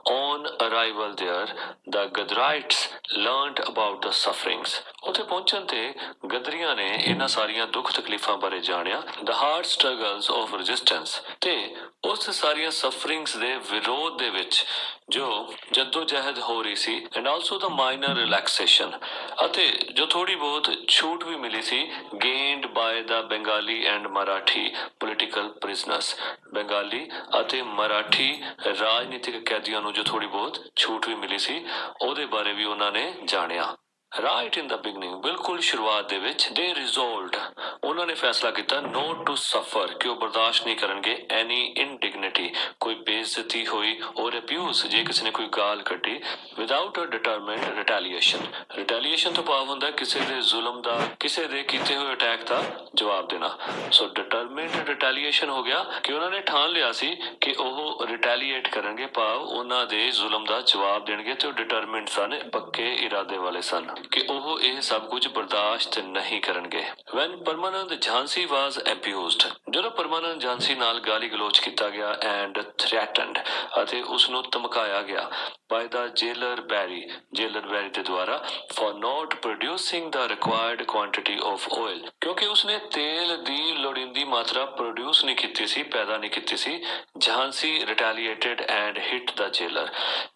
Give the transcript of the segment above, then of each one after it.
On arrival there, the Gadrites learned about the sufferings. ਉੱਥੇ ਪਹੁੰਚਣ ਤੇ ਗਦਰੀਆਂ ਨੇ ਇਹਨਾਂ ਸਾਰੀਆਂ ਦੁੱਖ ਤਕਲੀਫਾਂ ਬਾਰੇ ਜਾਣਿਆ, the hard struggles of resistance, ਤੇ ਉਸ ਸਾਰੀਆਂ sufferings ਦੇ ਵਿਰੋਧ ਦੇ ਵਿੱਚ ਜੋ ਜਹਿਦ ਹੋ ਰਹੀ ਸੀ, and also the minor relaxation, ਅਤੇ ਜੋ ਥੋੜੀ ਬਹੁਤ ਛੂਟ ਵੀ ਮਿਲੀ ਸੀ, gained by the Bengali and Marathi political prisoners. Bengali ਅਤੇ ਮਰਾਠੀ ਰਾਜਨੀਤਿਕ ਕੈਦੀਆਂ ਨੂੰ ਜੋ ਥੋੜੀ ਬਹੁਤ ਛੂਟ ਵੀ ਮਿਲੀ ਸੀ, ਉਹਦੇ ਬਾਰੇ ਵੀ ਉਹਨਾਂ ਨੇ ਜਾਣਿਆ। Right in the beginning, ਬਿਲਕੁਲ ਸ਼ੁਰੂਆਤ ਦੇ ਵਿੱਚ, they resolved, ਉਹਨਾਂ ਨੇ ਫੈਸਲਾ ਕੀਤਾ not to suffer, ਕਿ ਉਹ ਬਰਦਾਸ਼ਤ ਨਹੀਂ ਕਰਨਗੇ any indignity, ਕੋਈ ਬੇਇੱਜ਼ਤੀ ਹੋਈ or abuse, ਜੇ ਕਿਸੇ ਨੇ ਕੋਈ ਗਾਲ ਕੱਢੀ, without a determined retaliation. retaliation ਤੋਂ ਭਾਵ ਹੁੰਦਾ ਕਿਸੇ ਦੇ ਜ਼ੁਲਮ ਦਾ, ਕਿਸੇ ਦੇ ਕੀਤੇ ਹੋਏ ਅਟੈਕ ਦਾ ਜਵਾਬ ਦੇਣਾ। ਸੋ determined retaliation ਹੋ ਗਿਆ ਕਿ ਉਹਨਾਂ ਨੇ ਠਾਣ ਲਿਆ ਸੀ ਕਿ ਉਹ ਰਿਟੈਲੀਏਟ ਕਰਨਗੇ, ਭਾਵ ਉਹਨਾਂ ਦੇ ਜ਼ੁਲਮ ਦਾ ਜਵਾਬ ਦੇਣਗੇ, ਤੇ ਉਹ ਡਿਟਰਮਿੰਡ ਸਨ, ਪੱਕੇ ਇਰਾਦੇ ਵਾਲੇ ਸਨ ਕਿ ਉਹ ਇਹ ਸਭ ਕੁਝ ਬਰਦਾਸ਼ਤ ਨਹੀਂ ਕਰਨਗੇ। When Parmanand Jhansi was abused, ਜਦੋਂ ਪਰਮਾਨੰਦ ਝਾਂਸੀ ਨਾਲ ਗਾਲੀ ਗਲੋਚ ਕੀਤਾ ਗਿਆ and threatened, ਅਤੇ ਉਸਨੂੰ ਧਮਕਾਇਆ ਗਿਆ by the jailer Barry, jailer Barry ਦੇ ਦੁਆਰਾ, for not producing the required quantity of oil, ਕਿਉਂਕਿ ਉਸਨੇ ਤੇਲ ਦੀ ਲੋੜੀਂਦੀ ਮਾਤਰਾ ਪ੍ਰੋਡਿਊਸ ਨਹੀਂ ਕੀਤੀ ਸੀ, ਪੈਦਾ ਨਹੀਂ ਕੀਤੀ ਸੀ। Jhansi retaliated and hit the jailer,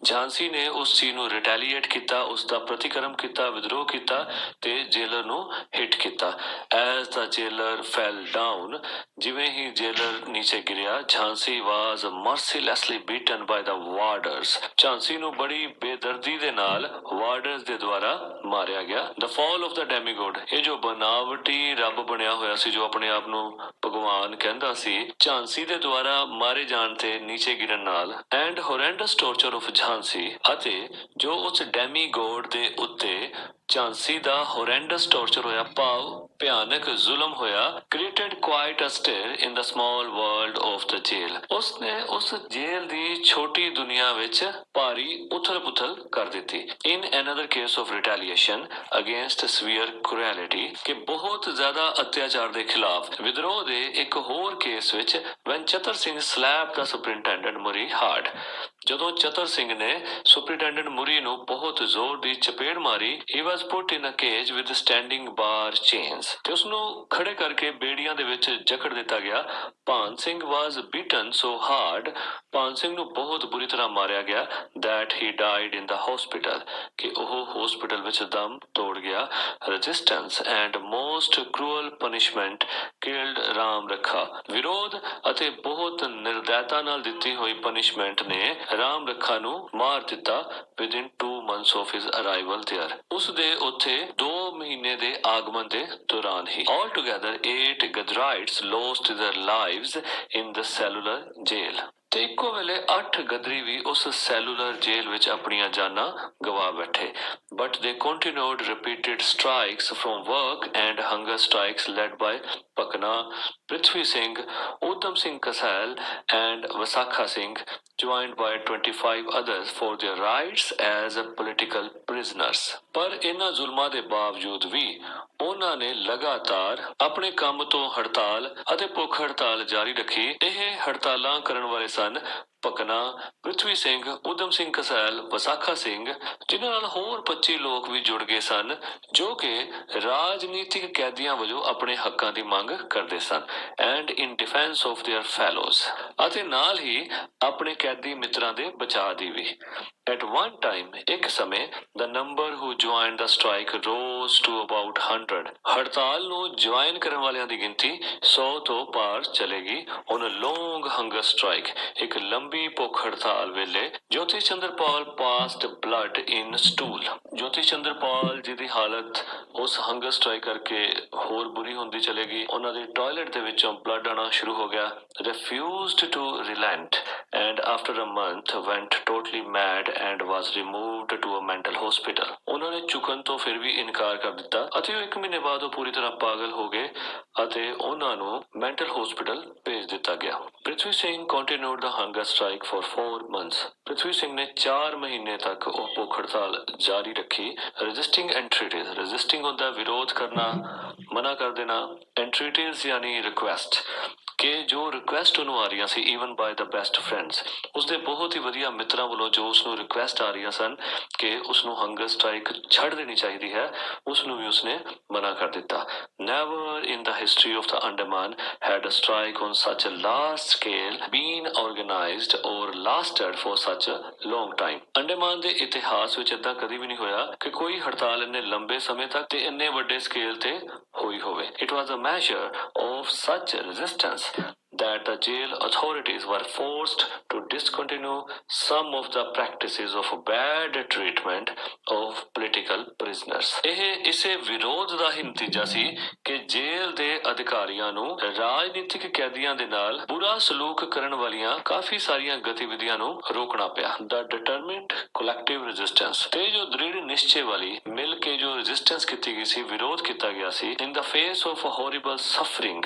Jhansi ਨੇ ਉਸ ਚੀਜ਼ ਨੂੰ ਰਿਟੈਲੀਏਟ ਕੀਤਾ, ਉਸ ਦਾ ਪ੍ਰਤੀਕਰਮ ਕੀਤਾ, ਵਿਦਰੋਹ ਕੀਤਾ ਤੇ ਜੇਲਰ ਨੂੰ ਹਿੱਟ ਕੀਤਾ। As the jailer fell down, ਜਿਵੇਂ ਹੀ ਜੇਲਰ ਨੀਚੇ ਗਿਰਿਆ, Jhansi was mercilessly beaten by the warders, Jhansi ਨੂੰ ਬੜੀ ਬੇਦਰਦੀ ਦੇ ਨਾਲ ਵਾਰਡਰਸ ਦੇ ਦੁਆਰਾ ਮਾਰਿਆ ਗਿਆ। The fall of the demigod, ਇਹ ਜੋ ਬਨਾਵਟੀ ਰੱਬ ਬਣਿਆ ਹੋਇਆ ਸੀ, ਜੋ ਆਪਣੇ ਆਪ ਨੂੰ ਭਗਵਾਨ ਕਹਿੰਦਾ ਸੀ, ਝਾਂਸੀ ਦੇ ਦੁਆਰਾ ਮਾਰੇ ਜਾਣ ਤੇ ਨੀਚੇ ਗਿਰਨ ਨਾਲ, and horrendous torture of Jhansi, ਅਤੇ ਜੋ ਉਸ ਡੈਮੀਗੋਡ ਦੇ ਉੱਤੇ ਝਾਂਸੀ ਦਾ horrendous torture ਹੋਇਆ, ਭਾਵ ਭਿਆਨਕ ਜ਼ੁਲਮ ਹੋਇਆ, created quite a stir in the small world of the jail, ਉਸਨੇ ਉਸ ਜੇਲ ਦੀ ਛੋਟੀ ਦੁਨੀਆ ਵਿੱਚ ਭਾਰੀ ਉਥਲ ਪੁਥਲ ਕਰ ਦਿੱਤੀ। In another case of retaliation against severe cruelty, ਕਿ ਬਹੁਤ ਜ਼ਿਆਦਾ ਅਤਿਆਚਾਰ ਦੇ ਖਿਲਾਫ ਵਿਦਰੋਹ ਦੇ ਇੱਕ ਹੋਰ ਕੇਸ ਵਿੱਚ, when Chatar Singh slapped the superintendent Muri hard, ਜਦੋਂ ਚਤਰ ਸਿੰਘ ਨੇ ਸੁਪਰਿੰਟੈਂਡੈਂਟ ਮੁਰੀ ਨੂੰ ਬਹੁਤ ਜ਼ੋਰ ਦੀ ਚਪੇੜ ਮਾਰੀ, he was put in a cage with standing bar chains, ਤੇ ਉਸਨੂੰ ਖੜੇ ਕਰਕੇ ਬੇੜੀਆਂ ਦੇ ਵਿੱਚ ਜਕੜ ਦਿੱਤਾ ਗਿਆ। ਭਾਨ Singh was beaten so hard, ਭਾਨ ਸਿੰਘ ਨੂੰ ਬਹੁਤ ਬੁਰੀ ਤਰ੍ਹਾਂ ਮਾਰਿਆ ਗਿਆ, that he died in the hospital, ਕਿ ਉਹ ਹਸਪੀਟਲ ਵਿੱਚ ਦਮ ਤੋੜ ਗਿਆ। resistance and most cruel punishment killed Ram ਰੱਖਾ, ਵਿਰੋਧ ਅਤੇ ਬਹੁਤ ਨਿਰਦੈਤਾ ਨਾਲ ਦਿੱਤੀ ਹੋਈ ਪਨਿਸ਼ਮੈਂਟ ਨੇ ਰਾਮ ਰੱਖਾ ਨੂੰ ਮਾਰ ਦਿੱਤਾ within 2 months of his arrival there, ਉਸ ਦੇ ਉੱਥੇ 2 ਮਹੀਨੇ ਦੇ ਆਗਮਨ ਦੇ ਦੌਰਾਨ ਹੀ। Altogether 8 Gadrites lost their lives in the cellular jail, ਤੇ ਇੱਕੋ ਵੇਲੇ 8 ਗਦਰੀ ਵੀ ਉਸ ਸੈਲੂਲਰ ਜੇਲ੍ਹ ਵਿੱਚ ਆਪਣੀਆਂ ਜਾਨਾਂ ਗਵਾ ਬੈਠੇ। But they continued repeated strikes from work and hunger strikes led by Pakna, Prithvi Singh, Udham Singh Kasal and Vasakha Singh, joined by 25 others for their rights as political prisoners। ਪਰ ਇਹਨਾਂ ਜ਼ੁਲਮਾਂ ਦੇ ਬਾਵਜੂਦ ਵੀ ਉਹਨਾਂ ਨੇ ਲਗਾਤਾਰ ਆਪਣੇ ਕੰਮ ਤੋਂ ਹੜਤਾਲ ਅਤੇ ਭੁੱਖ ਹੜਤਾਲ ਜਾਰੀ ਰੱਖੀ। ਇਹ ਹੜਤਾਲਾਂ ਕਰਨ ਵਾਲੇ ਸਨ ਪਕਨਾ, ਪ੍ਰਿਥਵੀ ਸਿੰਘ, ਊਧਮ ਸਿੰਘ ਕਸੈਲ, ਵਸਾਖਾ ਸਿੰਘ, ਜਿਨ੍ਹਾਂ ਨਾਲ ਹੋਰ 25 ਲੋਕ ਵੀ ਜੁੜ ਗਏ ਸਨ, ਜੋ ਕਿ ਰਾਜਨੀਤਿਕ ਕੈਦੀਆਂ ਵਜੋਂ ਆਪਣੇ ਹੱਕਾਂ ਦੀ ਮੰਗ ਕਰਦੇ ਸਨ, and in defence of their fellows, ਅਤੇ ਨਾਲ ਹੀ ਆਪਣੇ ਕੈਦੀ ਮਿੱਤਰਾਂ ਦੇ ਬਚਾਅ ਦੀ ਵੀ। At one time, ਇੱਕ ਸਮੇਂ, the number who joined the strike rose to about 100। ਹੜਤਾਲ ਨੂੰ ਜੁਆਇਨ ਕਰਨ ਵਾਲਿਆਂ ਦੀ ਗਿਣਤੀ 100 ਤੋਂ ਪਾਰ ਚਲੇਗੀ। On a long hunger strike, ਇੱਕ ਲੰਬੀ ਭੁੱਖ ਹੜਤਾਲ ਵੇਲੇ, ਜੋਤੀ ਚੰਦਰ ਪਾਲ passed blood in stool। ਜੋਤੀ ਚੰਦਰ ਪਾਲ ਜੀ ਦੀ ਹਾਲਤ ਉਸ ਹੰਗਰ ਸਟ੍ਰਾਈਕ ਕਰਕੇ ਹੋਰ ਬੁਰੀ ਹੁੰਦੀ ਚਲੇਗੀ। ਉਹਨਾਂ ਦੇ ਟਾਇਲਟ ਦੇ ਵਿੱਚੋਂ ਬਲੱਡ ਆਣਾ ਸ਼ੁਰੂ ਹੋ ਗਿਆ। Refused to relent and after a month went totally mad and was removed to a mental hospital। ਉਹਨਾਂ ਨੇ ਝੁਕਣ ਤੋਂ ਫਿਰ ਵੀ ਇਨਕਾਰ ਕਰ ਦਿੱਤਾ ਅਤੇ 1 ਮਹੀਨੇ ਬਾਅਦ ਉਹ ਪੂਰੀ ਤਰ੍ਹਾਂ ਪਾਗਲ ਹੋ ਗਏ ਅਤੇ ਉਹਨਾਂ ਨੂੰ ਮੈਂਟਲ ਹਸਪੀਟਲ ਭੇਜ ਦਿੱਤਾ ਗਿਆ। ਪ੍ਰਿਥਵੀ Singh continued the hunger strike for 4 months। ਪ੍ਰਿਥਵੀ ਸਿੰਘ ਨੇ 4 ਮਹੀਨੇ ਤੱਕ ਉਹ ਭੁੱਖ ਹੜਤਾਲ ਜਾਰੀ ਰੱਖੀ। resisting entreaties, resisting ਹੁੰਦਾ ਵਿਰੋਧ ਕਰਨਾ, ਮਨਾ ਕਰ ਦੇਣਾ, entreaties ਯਾਨੀ request, ਕਿ ਜੋ ਰਿਕੁਐਸਟ ਉਹਨੂੰ ਆ ਰਹੀਆਂ ਸੀ even by the best friends, ਉਸਦੇ ਬਹੁਤ ਹੀ ਵਧੀਆ ਮਿੱਤਰਾਂ ਵੱਲੋਂ ਜੋ ਉਸਨੂੰ ਰਿਕੁਐਸਟ ਆ ਰਹੀਆਂ ਸਨ ਕਿ ਉਸਨੂੰ ਹੰਗਰ ਸਟ੍ਰਾਈਕ ਛੱਡ ਦੇਣੀ ਚਾਹੀਦੀ ਹੈ, ਉਸਨੂੰ ਵੀ ਉਸਨੇ ਮਨਾ ਕਰ ਦਿੱਤਾ। Never in the history of the Andaman had a strike on such a large scale been organized or lasted for such a long time। Andaman ਦੇ ਇਤਿਹਾਸ ਵਿੱਚ ਏਦਾਂ ਕਦੀ ਵੀ ਨਹੀਂ ਹੋਇਆ ਕਿ ਕੋਈ ਹੜਤਾਲ ਇੰਨੇ ਲੰਬੇ ਸਮੇਂ ਤੱਕ ਤੇ ਇੰਨੇ ਵੱਡੇ ਸਕੇਲ ਤੇ ਹੋਈ ਹੋਵੇ। It was a measure of such resistance that the jail authorities were forced to discontinue some of the practices of bad treatment of political prisoners। ਇਹ ਇਸੇ ਵਿਰੋਧ ਦਾ ਹੀ ਨਤੀਜਾ ਸੀ ਕਿ ਜੇਲ੍ਹ ਦੇ ਅਧਿਕਾਰੀਆਂ ਨੂੰ ਰਾਜਨੀਤਿਕ ਕੈਦੀਆਂ ਦੇ ਨਾਲ ਬੁਰਾ ਸਲੂਕ ਕਰਨ ਵਾਲੀਆਂ ਕਾਫੀ ਸਾਰੀਆਂ ਗਤੀਵਿਧੀਆਂ ਨੂੰ ਰੋਕਣਾ ਪਿਆ। The determined collective resistance ਤੇ ਜੋ ਦ੍ਰਿੜ ਨਿਸ਼ਚੇ ਵਾਲੀ ਮਿਲ ਕੇ ਜੋ ਰੈਜ਼ਿਸਟੈਂਸ ਕੀਤੀ ਗਈ ਸੀ, ਵਿਰੋਧ ਕੀਤਾ ਗਿਆ ਸੀ in the face of horrible suffering,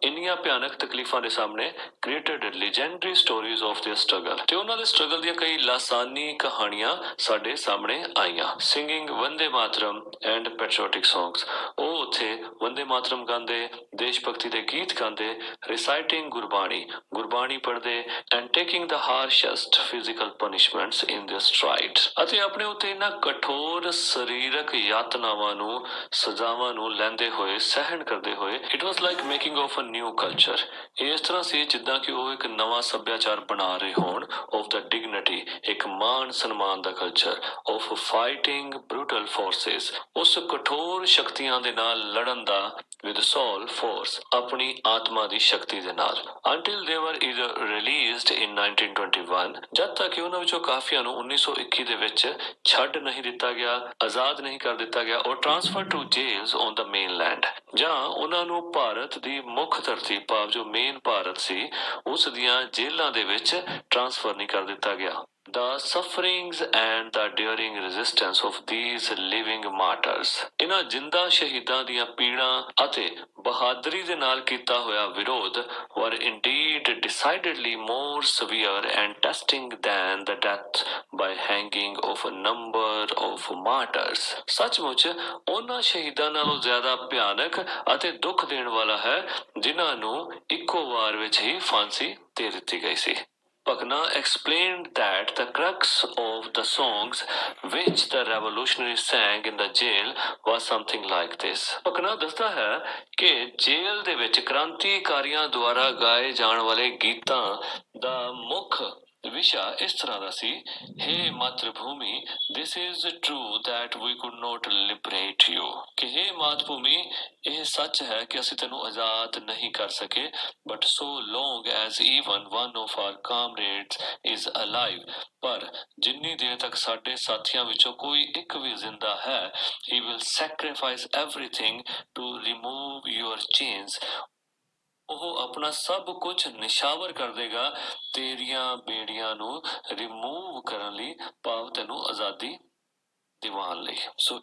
ਇੰਨੀਆਂ ਭਿਆਨਕ ਤਕਲੀਫਾਂ ਦੇ ਸਾਹਮਣੇ created legendary stories of their struggle ਤੇ ਉਹਨਾਂ ਦੇ ਸਟਰਗਲ ਦੀਆਂ ਕਈ ਲਾਸਾਨੀ ਕਹਾਣੀਆਂ ਸਾਡੇ ਸਾਹਮਣੇ ਆਈਆਂ। Singing Vande Mataram and patriotic songs, ਉਹ ਉੱਥੇ ਵੰਦੇ ਮਾਤਰਮ ਗਾਉਂਦੇ, ਦੇਸ਼ ਭਗਤੀ ਦੇ ਗੀਤ ਗਾਉਂਦੇ, reciting ਗੁਰਬਾਣੀ ਪੜ੍ਹਦੇ and taking the harshest physical punishments in their strides, ਅਤੇ ਆਪਣੇ ਉੱਤੇ ਇਹਨਾਂ ਕਠੋਰ ਸਰੀਰਕ ਯਾਤਨਾਵਾਂ ਨੂੰ, ਸਜ਼ਾਵਾਂ ਨੂੰ ਲੈਂਦੇ ਹੋਏ, ਸਹਿਣ ਕਰਦੇ ਹੋਏ। It was like making of a new culture, ਇਸ ਤਰ੍ਹਾਂ ਸੀ ਜਿੱਦਾਂ ਕਿ ਉਹ ਇੱਕ ਨਵਾਂ ਸੱਭਿਆਚਾਰ ਬਣਾ ਰਹੇ ਹੋਣ of the dignity, ਇੱਕ ਮਾਣ ਸਨਮਾਨ ਦਾ culture of fighting brutal forces, ਉਸ ਕਠੋਰ ਸ਼ਕਤੀਆਂ ਦੇ ਨਾਲ ਲੜਨ ਦਾ with soul force, ਆਪਣੀ ਆਤਮਾ ਦੀ ਸ਼ਕਤੀ ਦੇ ਨਾਲ until they were either released in 1921, ਜਦ ਤੱਕ ਕਿ ਉਹਨਾਂ ਵਿੱਚੋਂ ਕਾਫੀਆਂ ਨੂੰ 1921 ਦੇ ਵਿੱਚ ਛੱਡ ਨਹੀਂ ਦਿੱਤਾ ਗਿਆ, ਆਜ਼ਾਦ ਨਹੀਂ ਕਰ ਦਿੱਤਾ ਗਿਆ or transfer to jails on the mainland, ਜਾਂ ਉਹਨਾਂ ਨੂੰ ਭਾਰਤ ਦੀ ਮੁੱਖ ਧਰਤੀ ਭਾਵ ਜੋ ਮੇਨ ਭਾਰਤ ਸੀ ਉਸ ਦੀਆਂ ਜੇਲ੍ਹਾਂ ਦੇ ਵਿੱਚ ਟ੍ਰਾਂਸਫਰ ਨਹੀਂ ਕਰ ਦਿੱਤਾ ਗਿਆ। The sufferings and the daring resistance of these living martyrs, ਇਹਨਾਂ ਜਿੰਦਾ ਸ਼ਹੀਦਾਂ ਦੀਆਂ ਪੀੜਾਂ ਅਤੇ ਬਹਾਦਰੀ ਦੇ ਨਾਲ ਕੀਤਾ ਹੋਇਆ ਵਿਰੋਧ were indeed decidedly more severe and testing than the death by hanging of a number of martyrs। ਸੱਚਮੁੱਚ ਉਹਨਾਂ ਸ਼ਹੀਦਾਂ ਨਾਲੋਂ ਜ਼ਿਆਦਾ ਭਿਆਨਕ ਅਤੇ ਦੁੱਖ ਦੇਣ ਵਾਲਾ ਹੈ ਜਿਨ੍ਹਾਂ ਨੂੰ ਇੱਕੋ ਵਾਰ ਵਿੱਚ ਹੀ ਫਾਂਸੀ ਦੇ ਦਿੱਤੀ ਗਈ ਸੀ। Pakna explained that the crux of the songs which the revolutionaries sang in the jail was something like this। Pakna ਦੱਸਦਾ ਹੈ ਕਿ ਜੇਲ੍ਹ ਦੇ ਵਿੱਚ ਕ੍ਰਾਂਤੀਕਾਰੀਆਂ ਦੁਆਰਾ ਗਾਏ ਜਾਣ ਵਾਲੇ ਗੀਤਾਂ ਦਾ ਮੁੱਖ ਵਿਸ਼ਾ ਇਸ ਤਰ੍ਹਾਂ ਦਾ ਸੀ, हे मातृभूमि, this is true that we could not liberate you, ਕਿ हे ਮਾਤਭੂਮੀ, ਇਹ ਸੱਚ ਹੈ ਕਿ ਅਸੀਂ ਤੈਨੂੰ ਆਜ਼ਾਦ ਨਹੀਂ ਕਰ ਸਕੇ, but so long as even one of our comrades is alive, ਪਰ ਜਿੰਨੀ ਦੇਰ ਤੱਕ ਸਾਡੇ ਸਾਥੀਆਂ ਵਿੱਚੋਂ ਕੋਈ ਇੱਕ ਵੀ ਜ਼ਿੰਦਾ ਹੈ, he will sacrifice everything to remove your chains, ਉਹ ਆਪਣਾ ਸਭ ਕੁਝ ਨਿਸ਼ਾਵਰ ਕਰ ਦੇਗਾ ਤੇਰੀਆਂ ਬੇੜੀਆਂ ਨੂੰ ਰਿਮੂਵ ਕਰਨ ਲਈ, ਭਾਵ ਤੈਨੂੰ ਆਜ਼ਾਦੀ ਦਿਵਾਉਣ ਲਈ। ਸੋ